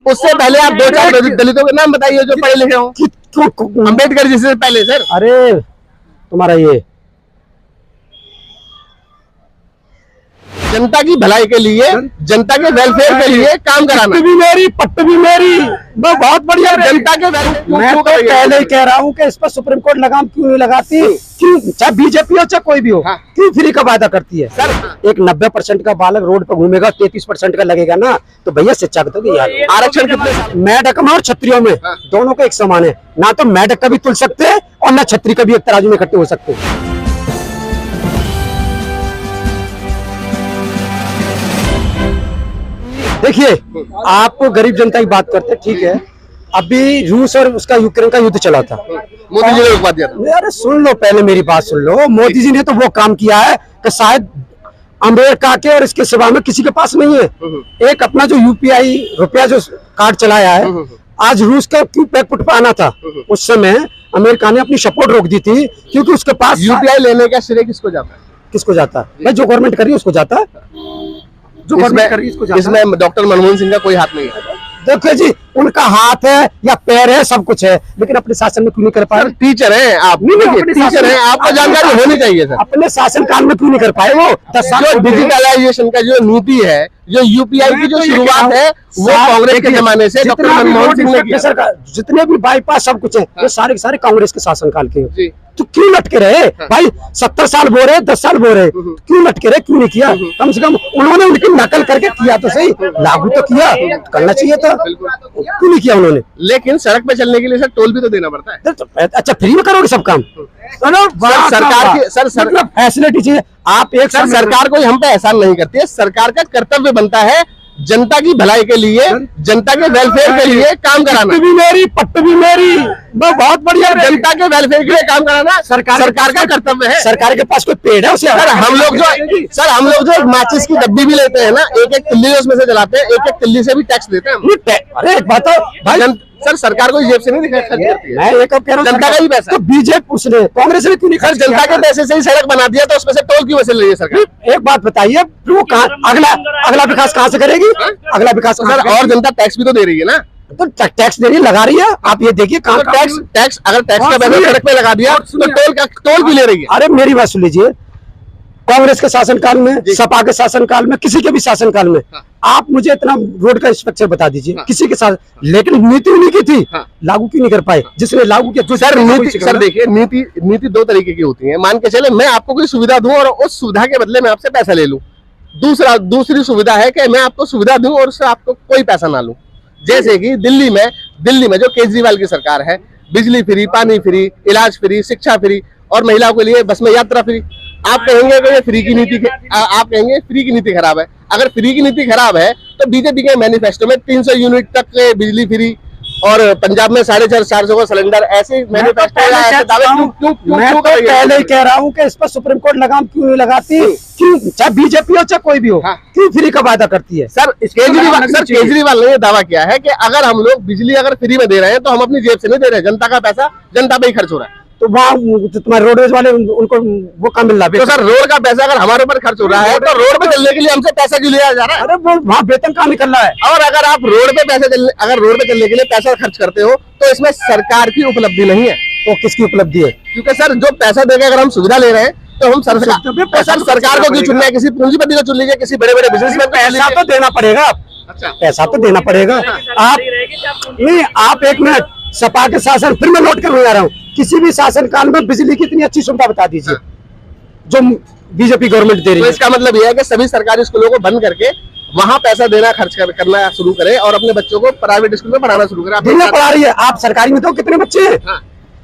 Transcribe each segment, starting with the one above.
उससे पहले आप 2-4 दलितों के नाम बताइए जो पढ़े लिखे हो। अम्बेडकर जी से पहले सर। अरे तुम्हारा ये जनता की भलाई के लिए, जनता के वेलफेयर के लिए काम कराना। भी मेरी पट्ट भी मेरी, वो बहुत बढ़िया। जनता के वेलफेयर मैं तो पहले ही कह रहा हूँ कि इस पर सुप्रीम कोर्ट लगाम क्यों नहीं लगाती, क्यों, चाहे बीजेपी हो चाहे कोई भी हो, क्यों फ्री का वादा करती है। सर एक 90% का बालक रोड पर घूमेगा, 33% का लगेगा ना, तो भैया शिक्षा का तो यार आरक्षण कितने मेढक में और छत्रियों में दोनों का एक समान है। ना तो मेढक का भी तुल सकते हैं और ना छत्री का भी एक तराजू में इकट्ठे हो सकते हैं। देखिए, आप गरीब जनता की बात करते हैं, ठीक है। अभी रूस और उसका यूक्रेन का युद्ध चला था, मोदी जी ने रुकवा दिया था। अरे सुन लो, पहले मेरी बात सुन लो। मोदी जी ने तो वो काम किया है कि शायद अमेरिका के और इसके सिवा में किसी के पास नहीं है। एक अपना जो यूपीआई रुपया जो कार्ड चलाया है, आज रूस का क्यों पैकपुट पे आना था, उस समय अमेरिका ने अपनी सपोर्ट रोक दी थी, क्योंकि उसके पास यूपीआई लेने का श्रेय किसको जाता है? किसको जाता है भाई? जो गवर्नमेंट कर रही है उसको जाता है, जो गवर्नमेंट कर रही है उसको जाता है। इसमें डॉक्टर मनमोहन सिंह का कोई हाथ नहीं है। देखो जी, उनका हाथ है या पैर है, सब कुछ है, लेकिन अपने शासन में क्यों नहीं कर पाए? टीचर हैं आप, टीचर हैं, आपको जानकारी होनी चाहिए सर। अपने शासन काल में क्यों नहीं कर पाए? वो 10 साल जो डिजिटलाइजेशन का जो नीति है, जो यूपीआई की जो शुरुआत है, वो कांग्रेस के जमाने से डॉक्टर मनमोहन सिंह ने किया। जितने भी बाईपास सब कुछ है, ये सारे के सारे कांग्रेस के शासन काल के हैं। तो क्यों लटके रहे भाई? 70 साल बोल रहे, 10 साल बोल रहे, क्यों लटके रहे? क्यों नहीं किया? कम से कम उन्होंने उनकी नकल करके किया तो सही, लागू तो किया, करना चाहिए था, क्यों नहीं किया उन्होंने? लेकिन सड़क पे चलने के लिए सर टोल भी तो देना पड़ता है। अच्छा, फ्री में करोगे सब काम? सरकार की सर फैसिलिटी चाहिए। आप एक सर सरकार कोई हम पे एहसान नहीं करती है। सरकार का कर्तव्य बनता है जनता की भलाई के लिए, जनता के वेलफेयर के लिए काम कराना। भी मेरी पट्ट भी मेरी, वो बहुत बढ़िया। जनता के वेलफेयर के लिए काम कराना सरकार का कर्तव्य है। सरकार के पास कोई पेड़ है उसे? सर हम लोग जो एक माचिस की डब्बी भी लेते हैं ना, एक तिल्ली उसमें से जलाते हैं, एक तिल्ली से भी टैक्स देते हैं। अरे एक बात भाई, सर सरकार को जेब से नहीं खर्च करती है। मैं एक कह रहा हूँ, जनता का ही पैसा। तो बीजेपी उसने कांग्रेस ने क्यों नहीं खर्च? जनता के पैसे से ही सड़क बना दिया, तो उसमें से टोल क्यों वसूल रही है सरकार? एक बात बताइए, वो अगला विकास कहाँ से करेगी? अगला विकास सर, और जनता टैक्स भी तो दे रही है ना, तो टैक्स दे रही है, लगा रही है। आप ये देखिए, कहाँ टैक्स अगर टैक्स का पैसा सड़क पे लगा दिया तो टोल भी ले रही है। अरे मेरी बात सुन लीजिए, कांग्रेस के शासनकाल में, सपा के शासनकाल में, किसी के भी शासनकाल में, आप मुझे इतना रोड का स्ट्रक्चर बता दीजिए, किसी के साथ, लेकिन नीति उन्हीं की थी, लागू क्यों नहीं कर पाए? जिसने लागू किया सर नीति, सर देखिए, नीति 2 तरीके की होती है। मान के चले मैं आपको कोई सुविधा दूं और उस सुविधा के बदले में आपसे पैसा ले लूं। दूसरी सुविधा है कि मैं आपको सुविधा दूं और उससे आपको कोई पैसा ना लूं। जैसे कि दिल्ली में जो केजरीवाल की सरकार है, बिजली फ्री, पानी फ्री, इलाज फ्री, शिक्षा फ्री, और महिलाओं के लिए बस में यात्रा फ्री। आप कहेंगे कि ये फ्री की नीति खराब है। अगर फ्री की नीति खराब है तो बीजेपी के मैनिफेस्टो में 300 यूनिट तक बिजली फ्री और पंजाब में 450 का सिलेंडर, ऐसे मैनिफेस्टो मैं तो पहले ही कह रहा हूँ कि इस पर सुप्रीम कोर्ट लगाम क्यों नहीं लगाती, क्यों, चाहे बीजेपी हो चाहे कोई भी हो, क्यों फ्री का वादा करती है? सर केजरीवाल ने दावा किया है कि अगर हम लोग बिजली अगर फ्री में दे रहे हैं तो हम अपनी जेब से नहीं दे रहे हैं, जनता का पैसा जनता पे ही खर्च हो रहा है। तो वहाँ तुम्हारे रोडवेज वाले उनको वो काम मिल रहा है? तो सर रोड का पैसा अगर हमारे ऊपर खर्च हो रहा है तो रोड पे चलने के लिए हमसे पैसा क्यों लिया जा रहा है? अरे वो वहाँ वेतन कहाँ निकल रहा है? और अगर आप रोड पे चलने के लिए पैसा खर्च करते हो तो इसमें सरकार की उपलब्धि नहीं है। तो किसकी उपलब्धि है? क्योंकि सर जो पैसा देकर अगर हम सुविधा ले रहे हैं तो हम सरकार को क्यों चुनना है? किसी पूंजीपति को चुन लीजिए, किसी बड़े बड़े बिजनेसमैन। पैसा तो देना पड़ेगा। अच्छा, पैसा तो देना पड़ेगा। आप नहीं, आप एक मिनट, सपा के शासन, फिर मैं लौट कर आ रहा हूँ, किसी भी शासन काल में बिजली की इतनी अच्छी सुविधा बता दीजिए जो बीजेपी गवर्नमेंट दे रही है। तो इसका मतलब यह है कि सभी सरकारी स्कूलों को बंद करके वहाँ पैसा देना करना शुरू करे और अपने बच्चों को प्राइवेट स्कूल में पढ़ाना शुरू करे। दुनिया पढ़ा रही है। आप सरकारी में तो कितने बच्चे हैं?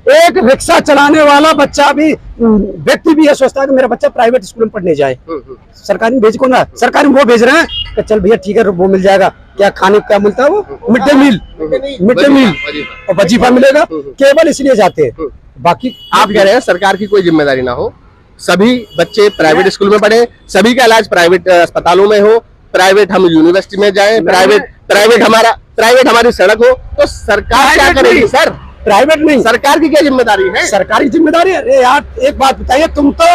एक रिक्शा चलाने वाला बच्चा भी, व्यक्ति भी ये सोचता है कि मेरा बच्चा प्राइवेट स्कूल में पढ़ने जाए, सरकारी में भेज को ना। सरकारी में वो भेज रहे हैं कि चल भैया ठीक है, वो मिल जाएगा, क्या खाने क्या मिलता है, वो मिड डे मील और वजीफा मिलेगा, केवल इसलिए जाते हैं। बाकी आप कह रहे हैं सरकार की कोई जिम्मेदारी ना हो, सभी बच्चे प्राइवेट स्कूल में पढ़े, सभी का इलाज प्राइवेट अस्पतालों में हो, प्राइवेट हम यूनिवर्सिटी में जाएं, प्राइवेट हमारी सड़क हो, तो सरकार क्या करेगी? सर प्राइवेट नहीं, सरकार की क्या जिम्मेदारी है? सरकारी जिम्मेदारी है। अरे यार एक बात बताइए, तुम तो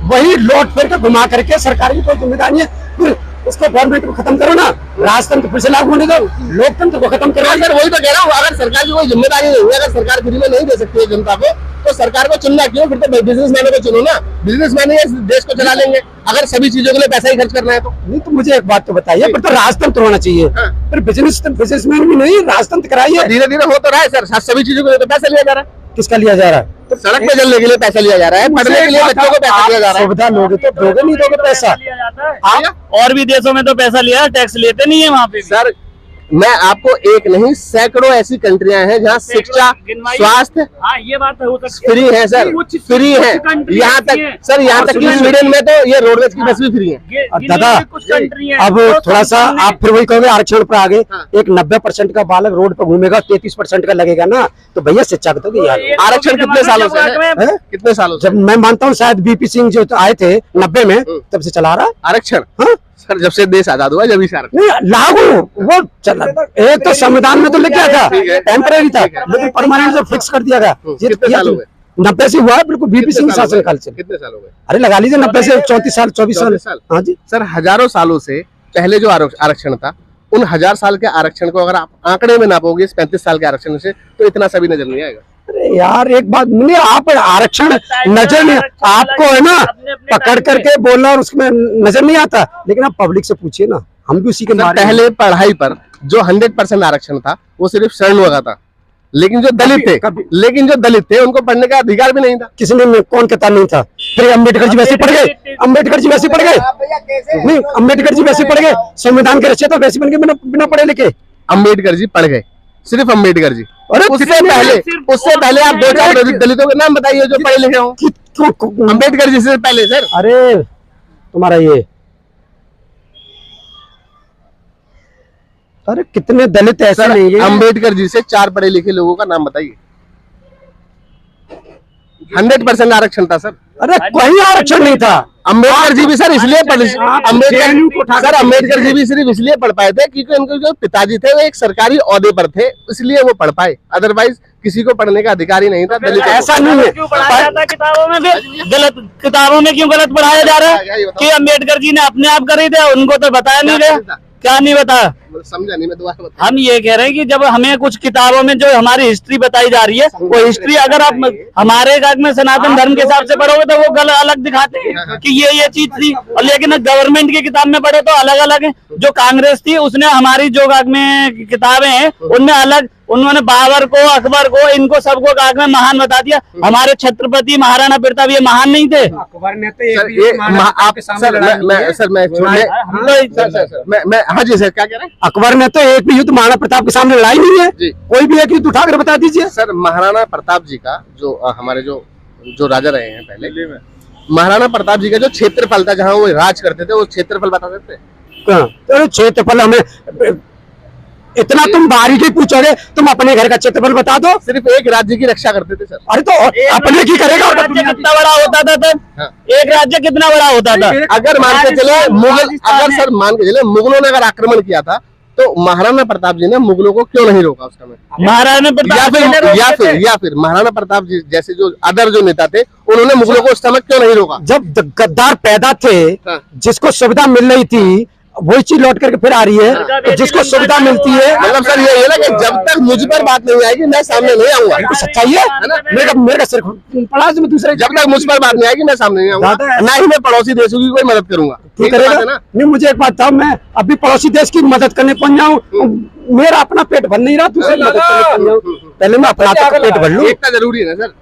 वही लौट फिर के घुमा करके सरकारी की कोई जिम्मेदारी है, फिर इसको गवर्नमेंट को खत्म करो ना, राजतंत्र फिर से लागू होने दो, लोकतंत्र को खत्म करो। सर वही तो कह रहा हूँ, अगर सरकार की कोई जिम्मेदारी नहीं है, अगर सरकार फ्री में नहीं दे सकती है जनता को, तो सरकार को चुनना क्यों? फिर तो बिजनेसमैनों को चुनो ना, बिजनेसमैन ही इस देश को चला लेंगे अगर सभी चीजों के लिए पैसा ही खर्च करना है तो। नहीं तो मुझे एक बात तो बताइए, फिर तो राजतंत्र होना चाहिए, फिर बिजनेसमैन भी नहीं, राजतंत्र कराइए। धीरे धीरे हो तो रहा है सर, सभी चीजों के लिए तो पैसा लिया जा रहा है। किसका लिया जा रहा है? तो सड़क पे चलने के लिए पैसा लिया जा रहा है, पढ़ने के लिए बच्चों को पैसा लिया जा रहा है। सुविधा लोगे तो दोगे, नहीं दोगे पैसा? और भी देशों में तो पैसा लिया, टैक्स लेते नहीं है वहाँ पे। सर मैं आपको एक नहीं सैकड़ों ऐसी कंट्रियां हैं जहाँ शिक्षा, स्वास्थ्य, हाँ ये बात हो सकती फ्री है सर, फ्री है। यहाँ तक सर, यहाँ तक कि स्वीडन में तो ये रोडवेज की बस भी फ्री है। और दादा अब थोड़ा सा आप फिर वही कहोगे आरक्षण पर आगे, एक 90% का बालक रोड पर घूमेगा, 33% का लगेगा ना, तो भैया शिक्षा को तो यार आरक्षण कितने सालों से है? कितने सालों से? जब मैं मानता हूँ शायद बीपी सिंह जो आए थे 90 में, तब से चला रहा आरक्षण। हाँ? सर जब से देश आजाद हुआ जब ही आरक्षण नहीं लागू वो चला, एक तो संविधान में तो लिख गया था टेम्पररी था, लेकिन परमानेंट जो फिक्स कर दिया गया। कितने साल हो गए? 90 से हुआ है बिल्कुल, बीपी सिंह शासन काल से। कितने साल हो गए? अरे लगा लीजिए 90 से 34 साल, 24 साल। हाँ जी सर, हजारों सालों से पहले जो आरक्षण था, उन 1000 साल के आरक्षण को अगर आप आंकड़े में नापोगे इस 35 साल के आरक्षण से, तो इतना सभी नजर नहीं आएगा। अरे यार एक बात नहीं, आप आरक्षण नजर नहीं, आपको है ना पकड़ करके बोलना और उसमें नजर नहीं आता, लेकिन आप पब्लिक से पूछिए ना, हम भी उसी के पहले पढ़ाई पर जो 100% आरक्षण था वो सिर्फ शरणों का था, लेकिन जो दलित थे उनको पढ़ने का अधिकार भी नहीं था। किसने, कौन कहता नहीं था? फिर अम्बेडकर जी वैसे पढ़ गए, अम्बेडकर जी वैसे पढ़ गए, नहीं अम्बेडकर जी वैसे पढ़ गए, संविधान के रचयिता वैसे बन गए बिना पढ़े लिखे। अम्बेडकर जी पढ़ गए, सिर्फ अम्बेडकर जी। अरे उससे पहले आप 2-4 दलितों के नाम बताइए जो पढ़े लिखे हो। अम्बेडकर जी से पहले सर। अरे तुम्हारा ये, अरे कितने दलित ऐसा नहीं है? अम्बेडकर जी से 4 पढ़े लिखे लोगों का नाम बताइए। 100% आरक्षण था सर। अरे कोई आरक्षण नहीं था। अम्बेडकर जी भी सर इसलिए अम्बेडकर जी भी सिर्फ इसलिए पढ़ पाए थे क्योंकि उनके जो पिताजी थे वो एक सरकारी ओहदे पर थे, इसलिए वो पढ़ पाए, अदरवाइज किसी को पढ़ने का अधिकार ही नहीं था। दलित ऐसा नहीं है, क्यों पढ़ाया जाता है किताबों में? फिर गलत किताबों में क्यों गलत पढ़ाया जा रहा है कि अम्बेडकर जी ने अपने आप करे थे, उनको तो बताया नहीं गया। क्या नहीं बताया? समझा नहीं, मैं दोबारा बता। हम ये कह रहे हैं कि जब हमें कुछ किताबों में जो हमारी हिस्ट्री बताई जा रही है, वो हिस्ट्री अगर आप हमारे में सनातन धर्म के हिसाब से पढ़ोगे तो वो गलत अलग दिखाते हैं कि ये चीज थी, और लेकिन गवर्नमेंट की किताब में पढ़े तो अलग अलग है। जो कांग्रेस थी उसने हमारी जो में किताबें हैं उनमें अलग, उन्होंने बाबर को, अकबर को, इनको सबको काग में महान बता दिया। हमारे छत्रपति महाराणा प्रताप ये महान नहीं थे? अकबर ने हाँ जी सर, क्या कह रहे हैं? अकबर ने तो एक भी युद्ध महाराणा प्रताप के सामने लड़ाई नहीं है। कोई भी एक युद्ध उठाकर बता दीजिए सर। महाराणा प्रताप जी का जो हमारे जो राजा रहे हैं पहले, महाराणा प्रताप जी का जो क्षेत्रफल था जहाँ वो राज करते थे, वो क्षेत्रफल बता सकते हैं? तो क्षेत्रफल हमें इतना तुम बारीकी पूछोगे, तुम अपने घर का क्षेत्रफल बता दो। सिर्फ एक राज्य की रक्षा करते थे सर। अरे तो अपने की करेगा? कितना बड़ा होता था तब? एक राज्य कितना बड़ा होता था? अगर मान के चले मुगलों ने अगर आक्रमण किया था तो महाराणा प्रताप जी ने मुगलों को क्यों नहीं रोका उस समय? महाराणा प्रताप या फिर महाराणा प्रताप जी जैसे जो अदर जो नेता थे उन्होंने मुगलों को उस समय क्यों नहीं रोका? जब गद्दार पैदा थे, जिसको सुविधा मिल रही थी वही चीज लौट करके फिर आ रही है, तो जिसको सुविधा मिलती है। मतलब सर ये है ना कि जब तक मुझ पर बात नहीं आएगी मैं सामने नहीं आऊंगा। तो सच्चाई है ना, मेरा सिर पड़ा दूसरे। जब तक मुझ पर बात नहीं आएगी मैं सामने नहीं आऊंगा, ना ही मैं पड़ोसी देशों की कोई मदद करूंगा। ठीक करेगा ना? नहीं, मुझे एक बात था, मैं अभी पड़ोसी देश की मदद करने पहुंच जाऊँ, मेरा अपना पेट भर नहीं रहा, दूसरे मदद करने पहुंच जाऊँ, पहले मैं अपना पेट भर लूँ। एकता जरूरी है ना सर,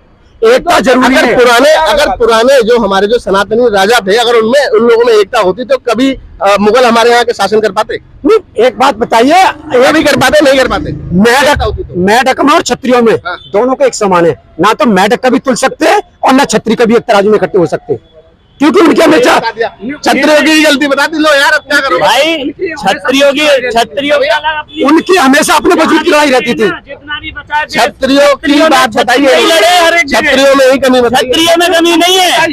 एकता जरूरी है। अगर पुराने जो हमारे जो सनातनी राजा थे, अगर उनमें उन लोगों में एकता होती तो कभी मुगल हमारे यहाँ के शासन कर पाते? नहीं, एक बात बताइए, ये भी कर पाते नहीं कर पाते? मेढक में और क्षत्रियों में दोनों को एक समान है, ना तो मेढक कभी तुल सकते और ना क्षत्रिय कभी एक तराजू में इकट्ठे हो सकते, क्योंकि उनके हमेशा क्षत्रियों की गलती बता दी। लो यार, अब क्या करो भाई, क्षत्रियों की उनकी हमेशा अपने वजूद की लड़ाई रहती थी। क्षत्रियों की बात बताइए, क्षत्रियों में ही कमी बताइए। क्षत्रियों में कमी नहीं है,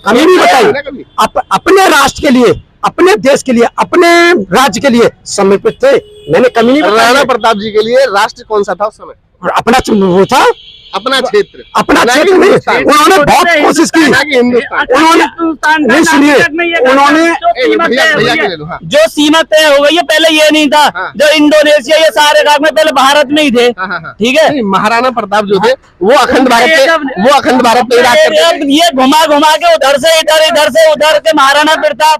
कमी नहीं बताई। अपने राष्ट्र के लिए, अपने देश के लिए, अपने राज्य के लिए समर्पित थे, मैंने कमी नहीं बताई। राणा प्रताप जी के लिए राष्ट्र कौन सा था उस समय? अपना वो था अपना क्षेत्र, अपना ना कि क्षेत्र नहीं, हिंदुस्तान। उन्होंने बहुत कोशिश की। ना कि हिंदुस्तान। उन्होंने नहीं सुनिए, उन्होंने भैया के ले लो, हाँ। जो सीमा तय हो गई है, पहले ये नहीं था। हाँ। जो इंडोनेशिया ये सारे भाग में पहले भारत में ही थे। हाँ, हाँ, हाँ। ठीक है। नहीं, महाराणा प्रताप जो थे वो अखंड भारत पे राज करते थे। अब ये घुमा घुमा के उधर से इधर, इधर से उधर के महाराणा प्रताप